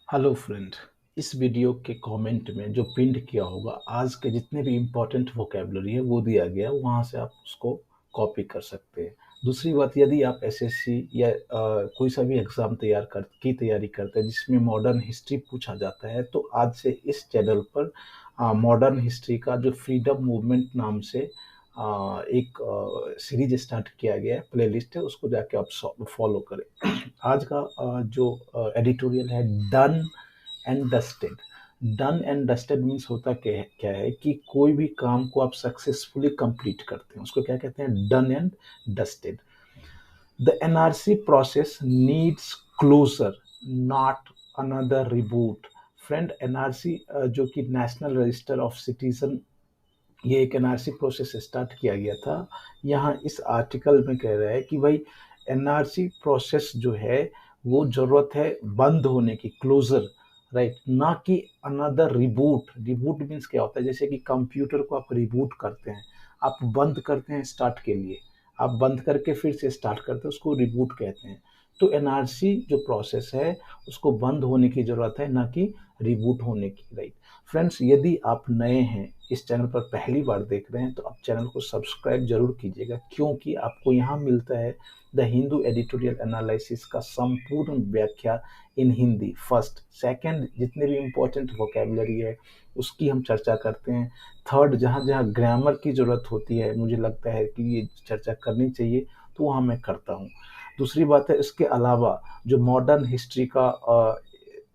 Hello friend. इस video के comment में जो पिंड किया होगा आज के जितने भी इम्पोर्टेंट वोकेबलरी है वो दिया गया है, वहाँ से आप उसको कॉपी कर सकते हैं। दूसरी बात, यदि आप एसएससी या कोई सा भी एग्ज़ाम तैयारी करते हैं जिसमें मॉडर्न हिस्ट्री पूछा जाता है, तो आज से इस चैनल पर मॉडर्न हिस्ट्री का जो फ्रीडम मूवमेंट नाम से एक सीरीज स्टार्ट किया गया है, प्लेलिस्ट है, उसको जाके आप फॉलो करें। आज का जो एडिटोरियल है, done and dusted. Done and dusted means होता क्या है कि कोई भी काम को आप सक्सेसफुली कंप्लीट करते हैं उसको क्या कहते हैं, done and dusted. The NRC process needs closure, not another reboot. Friend, NRC जो कि नेशनल रजिस्टर ऑफ सिटीजन, ये एक एनआरसी प्रोसेस स्टार्ट किया गया था। यहाँ इस आर्टिकल में कह रहा है कि भाई एनआरसी प्रोसेस जो है वो जरूरत है बंद होने की, क्लोजर, राइट, ना कि अनदर रिबूट। रिबूट मीन्स क्या होता है, जैसे कि कंप्यूटर को आप रिबूट करते हैं, आप बंद करते हैं स्टार्ट के लिए, आप बंद करके फिर से स्टार्ट करते हैं, उसको रिबूट कहते हैं। तो एनआरसी जो प्रोसेस है उसको बंद होने की जरूरत है, ना कि रिबूट होने की, राइट। फ्रेंड्स, यदि आप नए हैं, इस चैनल पर पहली बार देख रहे हैं, तो आप चैनल को सब्सक्राइब जरूर कीजिएगा, क्योंकि आपको यहाँ मिलता है द हिंदू एडिटोरियल एनालिसिस का संपूर्ण व्याख्या इन हिंदी। फर्स्ट, सेकंड, जितने भी इम्पोर्टेंट वोकेबलरी है उसकी हम चर्चा करते हैं। थर्ड, जहाँ जहाँ ग्रामर की ज़रूरत होती है, मुझे लगता है कि ये चर्चा करनी चाहिए, तो वहाँ मैं करता हूँ। दूसरी बात है, इसके अलावा जो मॉडर्न हिस्ट्री का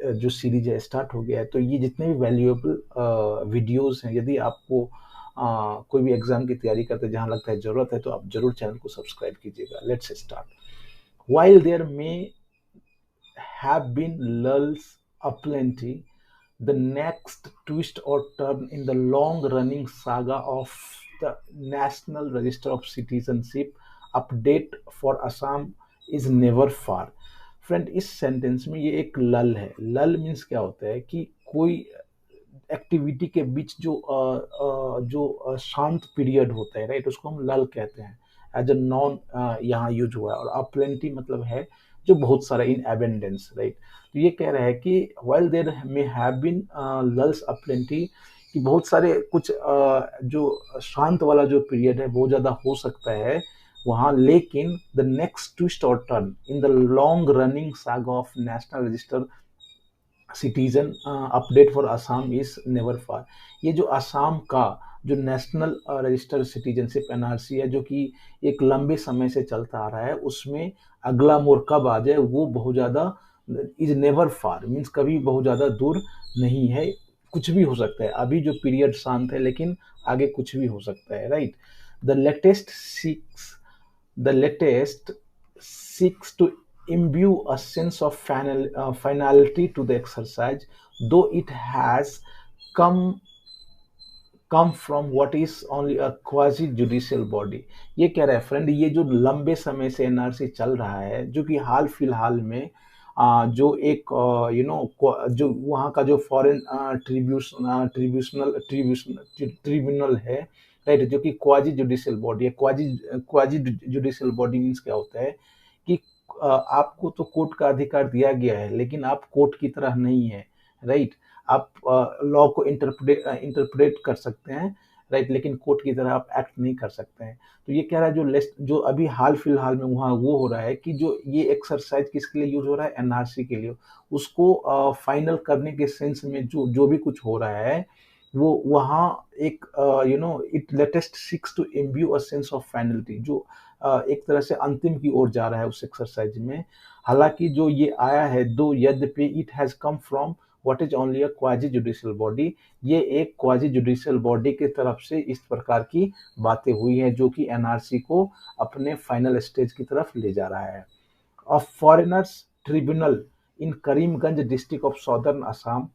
जो सीरीज है स्टार्ट हो गया है, तो ये जितने भी वैल्यूएबल वीडियोस हैं, यदि आपको कोई भी एग्जाम की तैयारी करते हैं जहाँ लगता है ज़रूरत है, तो आप जरूर चैनल को सब्सक्राइब कीजिएगा। Let's start. While there may have been lulls aplenty, the next twist or turn in the long running saga of the National Register of Citizenship update for Assam is never far. Friend, इस sentence में ये एक लल है। लल means क्या होता है कि कोई एक्टिविटी के बीच जो शांत पीरियड होता है, राइट, उसको हम लल कहते हैं। एज अ नॉन यहाँ यूज हुआ है। और अपलेंटी मतलब है जो बहुत सारा, इन एबेंडेंस, राइट। तो ये कह रहा है कि while there may have been lulls aplenty, कि बहुत सारे कुछ जो शांत वाला जो पीरियड है बहुत ज़्यादा हो सकता है वहाँ, लेकिन द नेक्स्ट ट्विस्ट और turn in the long running saga of national register citizen update for Assam is never far. ये जो असम का जो नेशनल रजिस्टर सिटीजनशिप एनआरसी है, जो कि एक लंबे समय से चलता आ रहा है, उसमें अगला मोड़ कब आ जाए वो बहुत ज़्यादा, इज नेवर फार मीन्स कभी बहुत ज़्यादा दूर नहीं है। कुछ भी हो सकता है, अभी जो पीरियड शांत है लेकिन आगे कुछ भी हो सकता है, right. The latest six The latest seeks to imbue a sense of finality to the exercise, though it has come come from what is only a quasi judicial body. ये कह रहा है फ्रेंड, ये जो लंबे समय से एनआरसी चल रहा है, जो कि हाल फिलहाल में जो एक जो वहाँ का जो फॉरेन ट्रिब्यूनल है, राइट, जो कि क्वाजी जुडिशियल बॉडी है। क्वाजी जुडिशियल बॉडी मीन्स क्या होता है कि आपको तो कोर्ट का अधिकार दिया गया है, लेकिन आप कोर्ट की तरह नहीं है, राइट। आप लॉ को इंटरप्रेट कर सकते हैं, राइट, लेकिन कोर्ट की तरह आप एक्ट नहीं कर सकते हैं। तो ये कह रहा है जो अभी हाल फिलहाल में वहाँ वो हो रहा है कि जो ये एक्सरसाइज किसके लिए यूज हो रहा है, एनआरसी के लिए। उसको फाइनल करने के सेंस में जो जो भी कुछ हो रहा है वो वहाँ एक it latest seeks to imbue a sense of finality, जो एक तरह से अंतिम की ओर जा रहा है उस एक्सरसाइज में। हालांकि जो ये आया है, दो यद्यपि it has come from what is only a quasi judicial body, ये एक क्वाजी जुडिशियल बॉडी की तरफ से इस प्रकार की बातें हुई है, जो कि एनआरसी को अपने फाइनल स्टेज की तरफ ले जा रहा है। A foreigners tribunal in Karimganj district of southern Assam,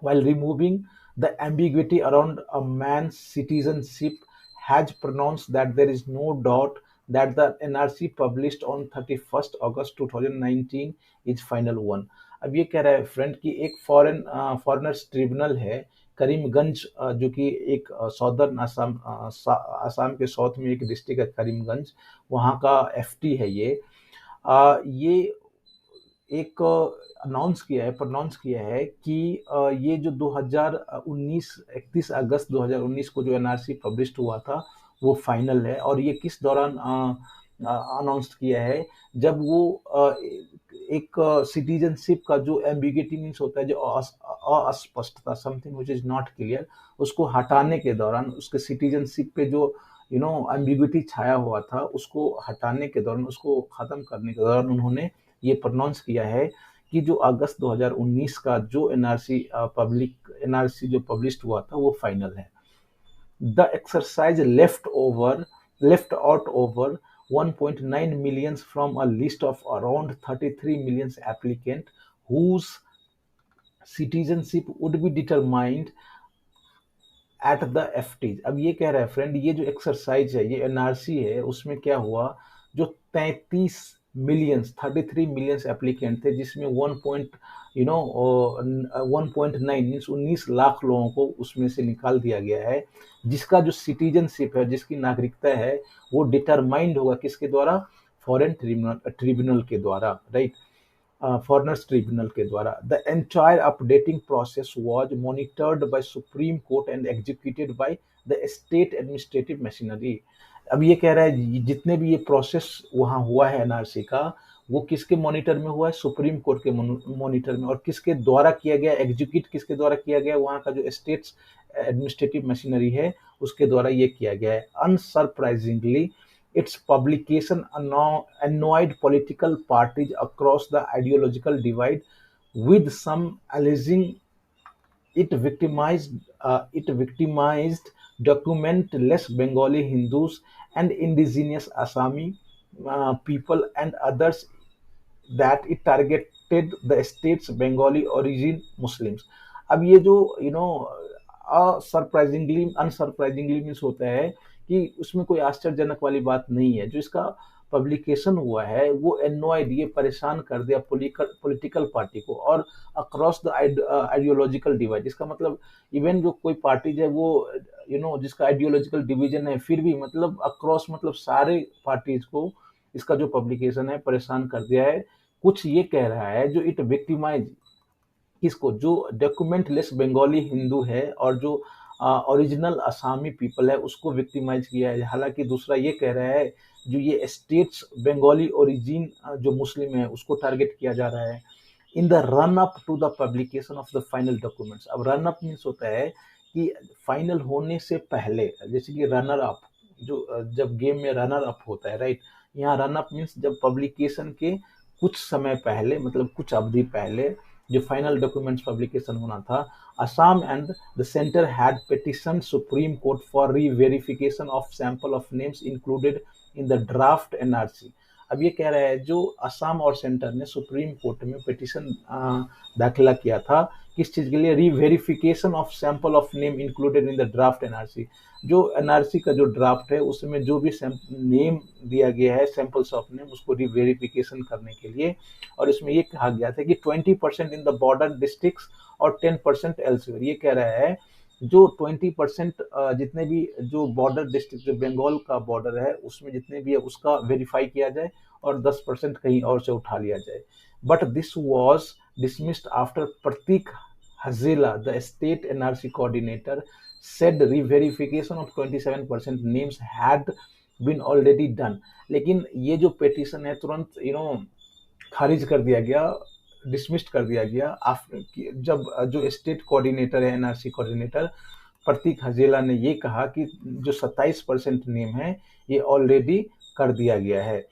while removing the ambiguity around a man's citizenship, has pronounced that there is no doubt that the NRC published on 31st August 2019 is final one। अब ये कह रहा है friend कि एक foreigners tribunal है करीमगंज, जो कि एक सौदर्न असम के साउथ में एक डिस्ट्रिक्ट है करीमगंज, वहाँ का एफटी है ये। ये एक अनाउंस किया है, प्रोनाउंस किया है कि ये जो 2019 31 अगस्त 2019 को जो एनआरसी पब्लिश हुआ था वो फाइनल है। और ये किस दौरान अनाउंस किया है, जब वो एक सिटीजनशिप का जो एम्बिग्यूटी मीन्स होता है, जो अस्पष्टता, something which is not clear, उसको हटाने के दौरान, उसके सिटीजनशिप पे जो एम्बिग्यूटी छाया हुआ था उसको हटाने के दौरान, उसको खत्म करने के दौरान उन्होंने ये प्रोनाउंस किया है कि जो अगस्त 2019 का जो एनआरसी जो पब्लिश हुआ था वो फाइनल है। The exercise left out over 1.9 millions from a list of around 33 million applicants whose citizenship would be determined at the FTs. अब ये कह रहा है फ्रेंड, ये जो एक्सरसाइज है, ये एनआरसी है, उसमें क्या हुआ, जो 33 मिलियंस एप्लीकेंट थे, जिसमें 1.9 मीन्स 19 लाख लोगों को उसमें से निकाल दिया गया है, जिसका जो सिटीजनशिप है, जिसकी नागरिकता है, वो डिटरमाइंड होगा किसके द्वारा, फॉरेन ट्रिब्यूनल के द्वारा, राइट, foreigners tribunal के द्वारा। The entire updating process was monitored by Supreme Court and executed by the state administrative machinery। अब ये कह रहा है जितने भी ये प्रोसेस वहाँ हुआ है एनआरसी का, वो किसके मॉनिटर में हुआ है, सुप्रीम कोर्ट के मॉनिटर में। और किसके द्वारा किया गया, एग्जीक्यूट किसके द्वारा किया गया, वहाँ का जो स्टेट्स एडमिनिस्ट्रेटिव मशीनरी है उसके द्वारा ये किया गया है। Unsurprisingly, its publication annoyed political parties across the ideological divide, with some alleging it victimized documentless Bengali Hindus and indigenous Assami people, and others that it targeted the state's Bengali origin Muslims। अब ये जो unsurprisingly means होता है कि उसमें कोई आश्चर्यजनक वाली बात नहीं है। जो इसका पब्लिकेशन हुआ है वो एनॉयड, ये परेशान कर दिया पॉलिटिकल पार्टी को, और अक्रॉस द आइडियोलॉजिकल डिवाइड। इसका मतलब इवन जो कोई पार्टीज है वो जिसका आइडियोलॉजिकल डिवीजन है, फिर भी मतलब अक्रॉस, मतलब सारे पार्टीज को इसका जो पब्लिकेशन है परेशान कर दिया है। कुछ ये कह रहा है जो इट विक्टिमाइज किसको, जो डॉक्यूमेंटलेस बंगाली हिंदू है और जो ओरिजिनल असामी पीपल है उसको विक्टिमाइज किया है। हालांकि दूसरा ये कह रहा है जो ये स्टेट्स बंगाली ओरिजिन जो मुस्लिम है उसको टारगेट किया जा रहा है। In the run up to the publication of the final documents. अब रन अप मीन्स होता है कि फाइनल होने से पहले, जैसे कि रनर अप, जो जब गेम में रनर अप होता है, राइट, यहाँ रन अप मीन्स जब पब्लिकेशन के कुछ समय पहले, मतलब कुछ अवधि पहले जो फाइनल डॉक्यूमेंट्स पब्लिकेशन होना था, Assam and the centre had petition supreme court for re-verification of sample of names included in the draft NRC. अब ये कह रहा है जो असम और सेंटर ने सुप्रीम कोर्ट में पिटिशन दाखिला किया था, किस चीज़ के लिए, re-verification of sample of name included in the draft NRC. जो एनआरसी का जो ड्राफ्ट है उसमें जो भी नेम दिया गया है, सैंपल्स ऑफ नेम, उसको री-वेरिफिकेशन करने के लिए। और इसमें ये कहा गया था कि 20% इन द बॉर्डर डिस्ट्रिक्ट्स और 10% एल्सवेयर। ये कह रहा है जो 20% जितने भी जो बॉर्डर डिस्ट्रिक्ट, जो बंगाल का बॉर्डर है उसमें जितने भी है उसका वेरीफाई किया जाए, और 10% कहीं और से उठा लिया जाए। But this was dismissed after Prateek Hajela, the state NRC coordinator, said re-verification of 27% names had been already done। लेकिन ये जो पिटीशन है तुरंत खारिज कर दिया गया, डिसमिस्ड कर दिया गया जब जो स्टेट कोऑर्डिनेटर है, एनआरसी कोऑर्डिनेटर प्रतीक हजेला ने ये कहा कि जो 27% नेम है ये ऑलरेडी कर दिया गया है।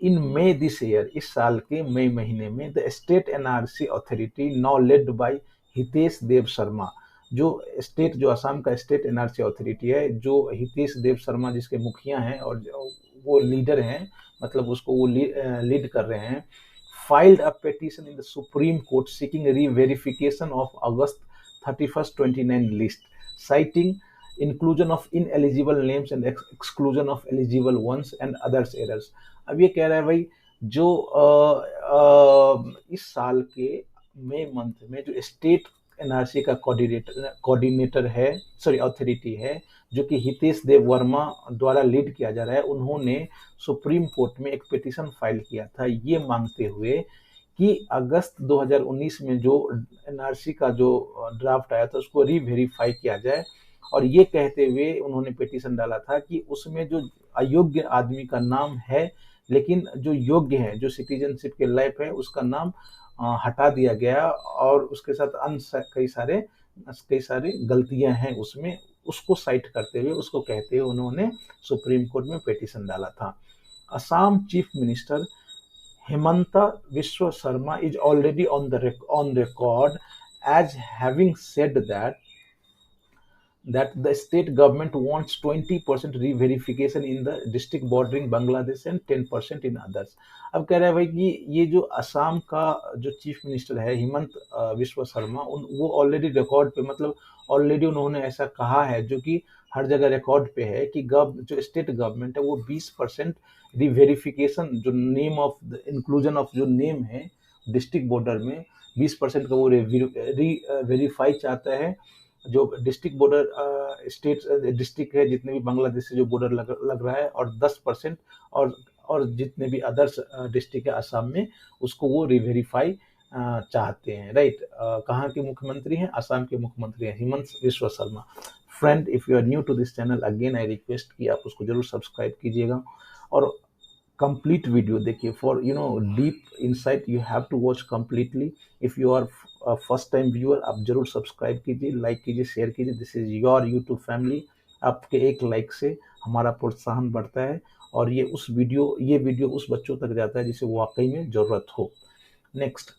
इन मई दिस ईयर, इस साल के मई महीने में, the state NRC authority now led by Hitesh Dev Sarma, जो असम का स्टेट एनआरसी अथॉरिटी है, जो हितेश देव शर्मा जिसके मुखिया हैं और वो लीडर हैं, मतलब उसको वो लीड कर रहे हैं, filed a petition in the Supreme Court seeking re-verification of August 31st 29 list, citing inclusion of ineligible names and exclusion of eligible ones and others errors। अब ये कह रहा है भाई जो इस साल के मई मंथ में जो स्टेट एनआरसी का कोऑर्डिनेटर है, सॉरी अथॉरिटी है, जो कि हितेश देव वर्मा द्वारा लीड किया जा रहा है, उन्होंने सुप्रीम कोर्ट में एक पिटीशन फाइल किया था ये मांगते हुए कि अगस्त 2019 में जो एनआरसी का जो ड्राफ्ट आया था उसको रीवेरीफाई किया जाए, और ये कहते हुए उन्होंने पिटीशन डाला था कि उसमें जो अयोग्य आदमी का नाम है, लेकिन जो योग्य है, जो सिटीजनशिप के लायक है, उसका नाम हटा दिया गया, और उसके साथ अन्य कई सारे गलतियां हैं उसमें, उसको साइट करते हुए, उसको कहते हुए उन्होंने सुप्रीम कोर्ट में पिटीशन डाला था। Assam chief minister Himanta Viswa Sharma is already on record as having said that the state government wants 20% re-verification in the district bordering Bangladesh and 10% in others। अब कह रहा है भाई कि ये जो असम का जो चीफ मिनिस्टर है हिमंत विश्व शर्मा, वो ऑलरेडी रिकॉर्ड पे, मतलब ऑलरेडी उन्होंने ऐसा कहा है, जो कि हर जगह रिकॉर्ड पे है, कि जो स्टेट गवर्नमेंट है वो 20% रिवेरिफिकेशन, जो नेम ऑफ इंक्लूजन ऑफ जो नेम है डिस्ट्रिक्ट बॉर्डर में, 20% का वो वेरीफाई चाहता है। जो डिस्ट्रिक्ट बॉर्डर स्टेट डिस्ट्रिक्ट है जितने भी बांग्लादेश से जो बॉर्डर लग रहा है, और 10%, और जितने भी अदर्स डिस्ट्रिक्ट है असम में, उसको वो रिवेरीफाई चाहते हैं, राइट। कहाँ के मुख्यमंत्री हैं? असम के मुख्यमंत्री हैं Himanta Biswa Sarma. Friend, if you are new to this channel, again I request कि आप उसको जरूर सब्सक्राइब कीजिएगा, और कंप्लीट वीडियो देखिए। For deep insight you have to watch completely. If you are first time viewer, आप जरूर सब्सक्राइब कीजिए, लाइक कीजिए, शेयर कीजिए। This is your YouTube family. आपके एक लाइक से हमारा प्रोत्साहन बढ़ता है, और ये वीडियो उस बच्चों तक जाता है जिसे वाकई में जरूरत हो। Next,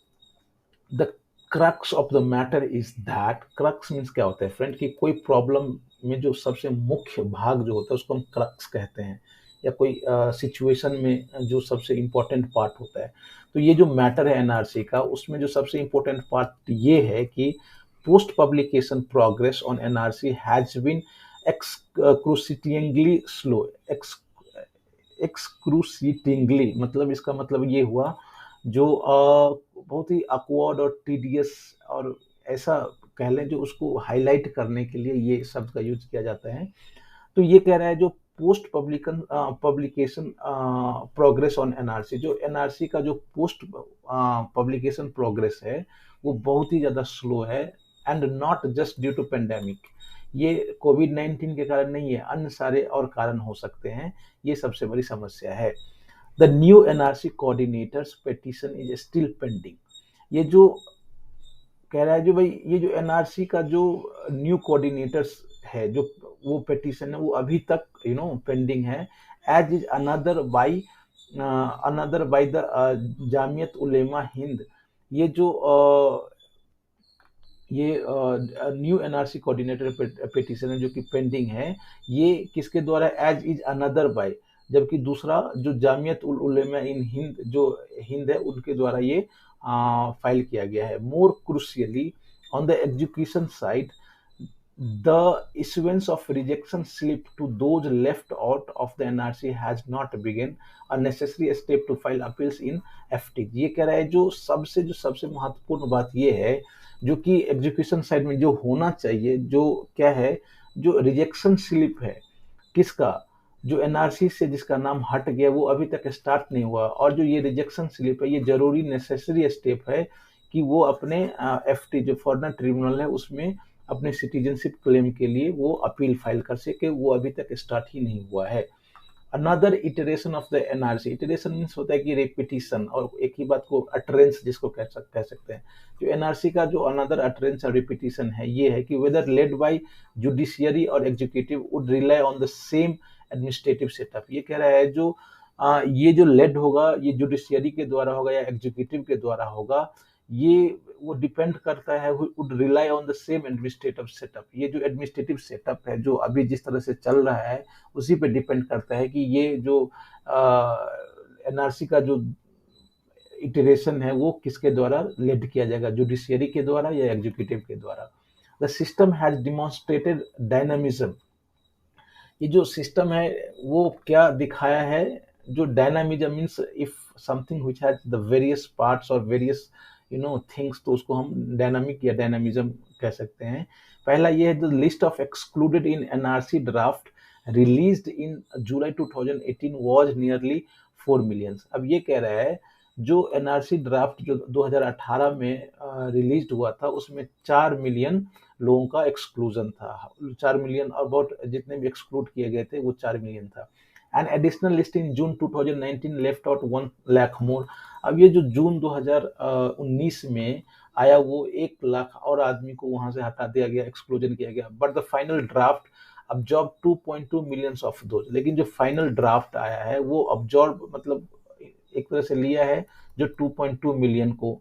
the crux of the matter is that, crux means क्या होता है फ्रेंड, कि कोई प्रॉब्लम में जो सबसे मुख्य भाग जो होता है उसको हम क्रक्स कहते हैं, या कोई सिचुएशन में जो सबसे इम्पोर्टेंट पार्ट होता है। तो ये जो मैटर है एनआरसी का, उसमें जो सबसे इम्पोर्टेंट पार्ट ये है कि post publication progress on NRC has been excruciatingly slow. Excruciatingly मतलब इसका मतलब ये हुआ, जो बहुत ही अकवर्ड और टीडियस, और ऐसा कह लें जो उसको हाईलाइट करने के लिए ये शब्द का यूज किया जाता है। तो ये कह रहा है जो post publication progress on NRC, जो एनआरसी का जो पोस्ट पब्लिकेशन प्रोग्रेस है वो बहुत ही ज़्यादा स्लो है, and not just due to pandemic. ये कोविड-19 के कारण नहीं है, अन्य सारे और कारण हो सकते हैं, ये सबसे बड़ी समस्या है। The new NRC coordinators petition is still pending. ये जो कह रहा है, जो भाई ये जो एनआरसी का जो न्यू कोऑर्डिनेटर्स है, जो वो पिटीशन है, वो अभी तक पेंडिंग है, as is another by the Jamiat Ulema Hind. ये जो न्यू एनआरसी कोऑर्डिनेटर पिटीशन है जो कि पेंडिंग है, ये किसके द्वारा? एज इज अनदर बाय, जबकि दूसरा जो जामियत उल उलेमा इन हिंद, जो हिंद है, उनके द्वारा ये फाइल किया गया है। More crucially, on the education side, the issuance of rejection slip to those left out of the NRC has not begun a necessary step to file appeals in FT। ये कह रहा है जो सबसे महत्वपूर्ण बात ये है, जो कि एजुकेशन साइड में जो होना चाहिए, जो क्या है, जो रिजेक्शन स्लिप है किसका, जो एनआरसी से जिसका नाम हट गया, वो अभी तक स्टार्ट नहीं हुआ, और जो ये रिजेक्शन स्लिप है, ये जरूरी नेसेसरी स्टेप है कि वो अपने एफटी जो फॉरेनर ट्रिब्यूनल है उसमें अपने सिटीजनशिप क्लेम के लिए वो अपील फाइल कर सके, वो अभी तक स्टार्ट ही नहीं हुआ है। Another iteration of the NRC, iteration means होता है कि रिपीटिशन, और एक ही बात को अटरेंस जिसको कह सकते हैं। जो एनआरसी का जो अनदर अटरेंस और रिपीटिशन है, ये है कि वेदर लेड बाय जुडिशियरी और executive would rely on the same administrative setup. ये कह रहा है जो ये जो लेड होगा, ये जुडिशियरी के द्वारा होगा या एग्जीक्यूटिव के द्वारा होगा, ये वो डिपेंड करता है, would rely on the same administrative setup. ये जो एडमिनिस्ट्रेटिव सेटअप है जो अभी जिस तरह से चल रहा है, उसी पे डिपेंड करता है कि ये जो एनआरसी का जो इटरेशन है वो किसके द्वारा लेड किया जाएगा, जुडिशियरी के द्वारा या एग्जीक्यूटिव के द्वारा। The system has demonstrated dynamism. ये जो सिस्टम है वो क्या दिखाया है, जो dynamism means if something which has the various parts और वेरियस थिंग्स, तो उसको हम डायनामिक या डायनामिज्म कह सकते हैं। पहला ये है, the list of excluded in NRC draft released in July 2018 was nearly 4 million. अब ये कह रहा है जो एनआरसी ड्राफ्ट जो 2018 में रिलीज हुआ था, उसमें 4 मिलियन लोगों का एक्सक्लूजन था। 4 मिलियन अबाउट जितने भी एक्सक्लूड किए गए थे वो 4 मिलियन था। And additional list in June 2019 left out 1 lakh more. अब ये जो जून 2019 में आया वो 1 लाख और आदमी को वहां से हटा दिया गया, एक्सक्लूजन किया गया। But the final draft absorb 2.2 millions of those. लेकिन जो फाइनल ड्राफ्ट आया है वो अब्जॉर्ब मतलब एक तरह से लिया है जो 2.2 मिलियन को,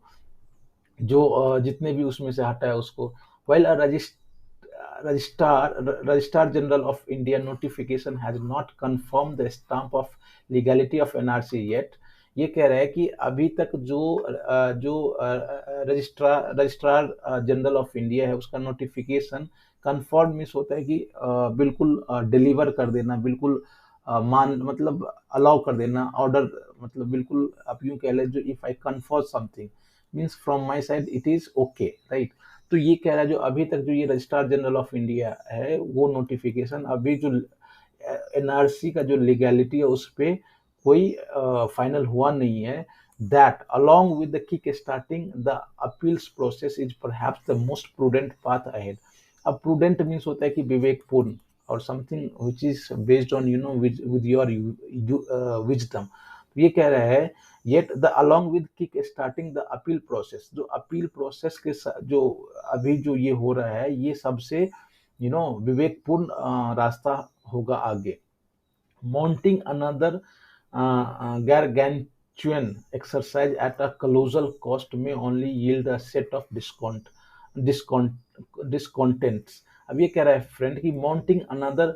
जो जितने भी उसमें से हटा है उसको। While a registrar general of India notification has not confirm the stamp of legality of NRC yet. ये कह रहा है कि अभी तक जो रजिस्ट्रार जनरल ऑफ इंडिया है उसका नोटिफिकेशन कंफर्म मीन्स होता है कि बिल्कुल डिलीवर कर देना, बिल्कुल मान मतलब अलाउ कर देना, ऑर्डर मतलब बिल्कुल आप यूं कह लें जो if I confirm something means from my side it is okay, right. तो ये कह रहा है जो अभी तक जो ये रजिस्ट्रार जनरल ऑफ इंडिया है वो नोटिफिकेशन अभी जो एनआरसी का जो लीगैलिटी है उस पर कोई फाइनल हुआ नहीं है। That along with the kick starting the appeals process is perhaps the most prudent path ahead. अब प्रूडेंट मीन्स होता है कि विवेकपूर्ण और something which is based on you know with your wisdom. ये कह रहा है yet the along with kick starting the appeal process, जो अपील प्रोसेस के जो अभी जो ये हो रहा है ये सबसे विवेकपूर्ण रास्ता होगा आगे। Mounting another gargantuan exercise at a colossal cost may only yield a set of discontents। अब ये कह रहा है फ्रेंड कि माउंटिंग अनदर,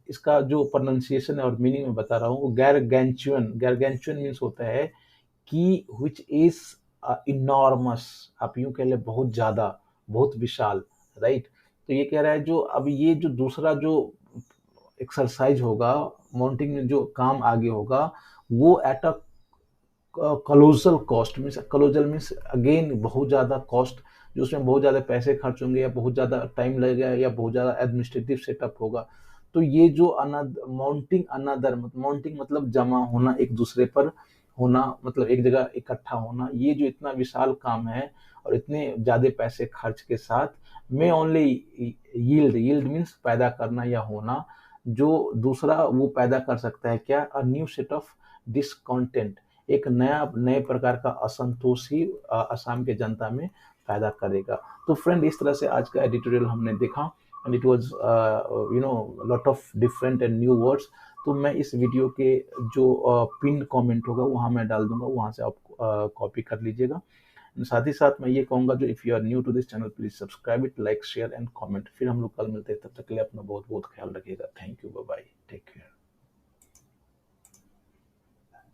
इसका जो प्रोनाउंसिएशन है और मीनिंग में बता रहा हूँ, वो गैरगैंचुअन। गैरगैंचुअन मीन्स होता है कि विच इज इनॉर्मस, आप यूं कह ले बहुत ज्यादा, बहुत विशाल, राइट। तो ये कह रहा है जो अब ये जो दूसरा जो एक्सरसाइज होगा माउंटिंग में, जो काम आगे होगा वो at a colossal cost means, colossal means again बहुत ज्यादा कॉस्ट, जो उसमें बहुत ज्यादा पैसे खर्च होंगे या बहुत ज्यादा टाइम लगेगा या बहुत ज्यादा एडमिनिस्ट्रेटिव सेटअप होगा। तो ये जो माउंटिंग अनदर, माउंटिंग मतलब जमा होना, एक दूसरे पर होना, मतलब एक जगह इकट्ठा होना, ये जो इतना विशाल काम है और इतने ज्यादा पैसे खर्च के साथ में ओनली यील्ड, यील्ड मीन्स पैदा करना या होना, जो दूसरा वो पैदा कर सकता है क्या, a new set of discontent, एक नए प्रकार का असंतोष ही असम के जनता में पैदा करेगा। तो फ्रेंड इस तरह से आज का एडिटोरियल हमने देखा and it was lot of different and new words. तो मैं इस वीडियो के जो पिन कमेंट होगा वहाँ मैं डाल दूंगा, वहाँ से आप कॉपी कर लीजिएगा। साथ ही साथ मैं ये कहूंगा जो if you are new to this channel please subscribe it, like share and comment. फिर हम लोग कल मिलते हैं, तब तक के लिए अपना बहुत बहुत ख्याल रखिएगा। Thank you, bye bye, take